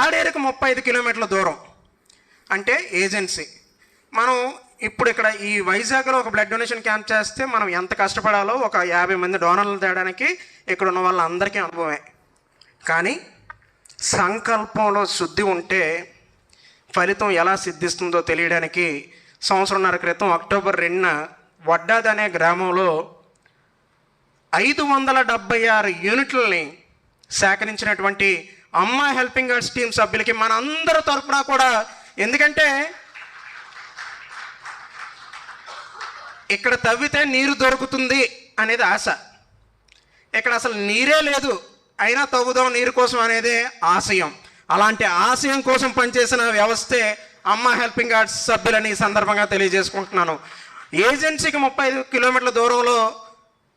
పాడేరుకు 35 కిలోమీటర్ల దూరం. అంటే ఏజెన్సీ. మనం ఇప్పుడు ఇక్కడ ఈ వైజాగ్లో ఒక బ్లడ్ డొనేషన్ క్యాంప్ చేస్తే మనం ఎంత కష్టపడాలో ఒక 50 మంది డోనర్లు తేయడానికి ఇక్కడ ఉన్న వాళ్ళందరికీ అనుభవమే. కానీ సంకల్పంలో శుద్ధి ఉంటే ఫలితం ఎలా సిద్ధిస్తుందో తెలియడానికి సంవత్సరంన్నర క్రితం అక్టోబర్ 2న వడ్డాది అనే గ్రామంలో 576 యూనిట్లని సేకరించినటువంటి అమ్మా హెల్పింగ్ ఆర్ట్స్ టీమ్ సభ్యులకి మన అందరి తరఫున కూడా, ఎందుకంటే ఇక్కడ తవ్వితే నీరు దొరుకుతుంది అనేది ఆశ. ఇక్కడ అసలు నీరే లేదు, అయినా తవ్వుదాం నీరు కోసం అనేదే ఆశయం. అలాంటి ఆశయం కోసం పనిచేసిన వ్యవస్థే అమ్మా హెల్పింగ్ ఆర్ట్స్ సభ్యులని ఈ సందర్భంగా తెలియజేసుకుంటున్నాను. ఏజెన్సీకి 35 కిలోమీటర్ల దూరంలో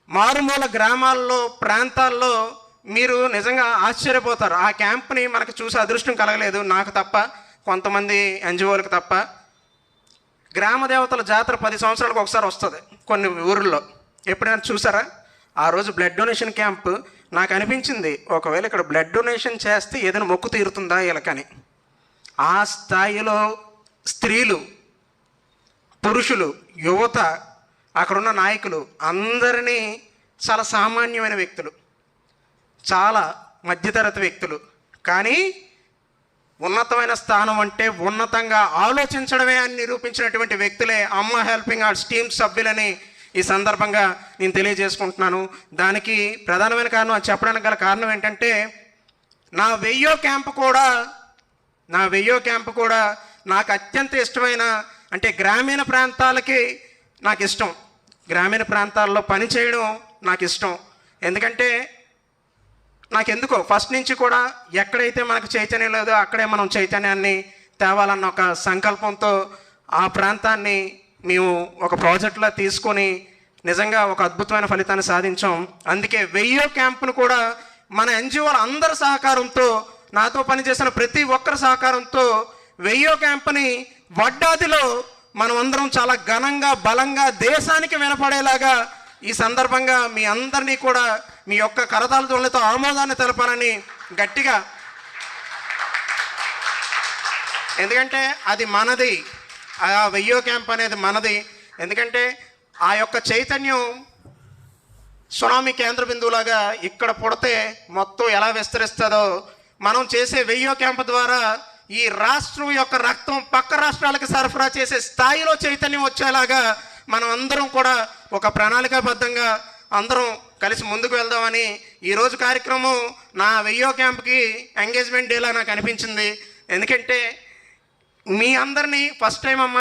మారుమూల గ్రామాల్లో ప్రాంతాల్లో మీరు నిజంగా ఆశ్చర్యపోతారు. ఆ క్యాంప్ని మనకు చూసే అదృష్టం కలగలేదు, నాకు తప్ప, కొంతమంది ఎన్జిఓలకు తప్ప. గ్రామ దేవతల జాతర 10 సంవత్సరాలకు ఒకసారి వస్తుంది కొన్ని ఊర్లో. ఎప్పుడైనా చూసారా? ఆ రోజు బ్లడ్ డొనేషన్ క్యాంప్ నాకు అనిపించింది, ఒకవేళ ఇక్కడ బ్లడ్ డొనేషన్ చేస్తే ఏదైనా మొక్కు తీరుతుందా వీళ్ళకని. ఆ స్థాయిలో స్త్రీలు, పురుషులు, యువత, అక్కడున్న నాయకులు అందరినీ చాలా సామాన్యమైన వ్యక్తులు, చాలా మధ్యతరగతి వ్యక్తులు, కానీ ఉన్నతమైన స్థానం అంటే ఉన్నతంగా ఆలోచించడమే అని నిరూపించినటువంటి వ్యక్తులే అమ్మా హెల్పింగ్ ఆర్ట్స్ టీమ్ సభ్యులని ఈ సందర్భంగా నేను తెలియజేసుకుంటున్నాను. దానికి ప్రధానమైన కారణం, అది చెప్పడానికి గల కారణం ఏంటంటే నా వెయ్యో క్యాంపు కూడా నాకు అత్యంత ఇష్టమైన, అంటే గ్రామీణ ప్రాంతాలకి నాకు ఇష్టం. గ్రామీణ ప్రాంతాల్లో పనిచేయడం నాకు ఇష్టం. ఎందుకంటే నాకెందుకో ఫస్ట్ నుంచి కూడా ఎక్కడైతే మనకు చైతన్యం లేదో అక్కడే మనం చైతన్యాన్ని తేవాలన్న ఒక సంకల్పంతో ఆ ప్రాంతాన్ని మేము ఒక ప్రాజెక్టులా తీసుకొని నిజంగా ఒక అద్భుతమైన ఫలితాన్ని సాధించాం. అందుకే వెయ్యో క్యాంపును కూడా మన ఎన్జిఓల అందరి సహకారంతో, నాతో పనిచేసిన ప్రతి ఒక్కరి సహకారంతో వెయ్యో క్యాంపుని వడ్డాదిలో మనం అందరం చాలా ఘనంగా, బలంగా, దేశానికి వినపడేలాగా ఈ సందర్భంగా మీ అందరినీ కూడా మీ యొక్క కరతాళ ధ్వనులతో ఆమోదాన్ని తెలపాలని గట్టిగా, ఎందుకంటే అది మనది, ఆ వెయ్యో క్యాంప్ అనేది మనది. ఎందుకంటే ఆ యొక్క చైతన్యం సునామీ కేంద్ర బిందువులాగా ఇక్కడ పుడితే మొత్తం ఎలా విస్తరిస్తుందో, మనం చేసే వెయ్యో క్యాంప్ ద్వారా ఈ రాష్ట్రం యొక్క రక్తం పక్క రాష్ట్రాలకు సరఫరా చేసే స్థాయిలో చైతన్యం వచ్చేలాగా మనం అందరం కూడా ఒక ప్రణాళికాబద్ధంగా అందరం కలిసి ముందుకు వెళ్దామని ఈరోజు కార్యక్రమం నా వెయ్యో క్యాంప్కి ఎంగేజ్మెంట్ డేలా నాకు అనిపించింది. ఎందుకంటే మీ అందరినీ ఫస్ట్ టైం అమ్మ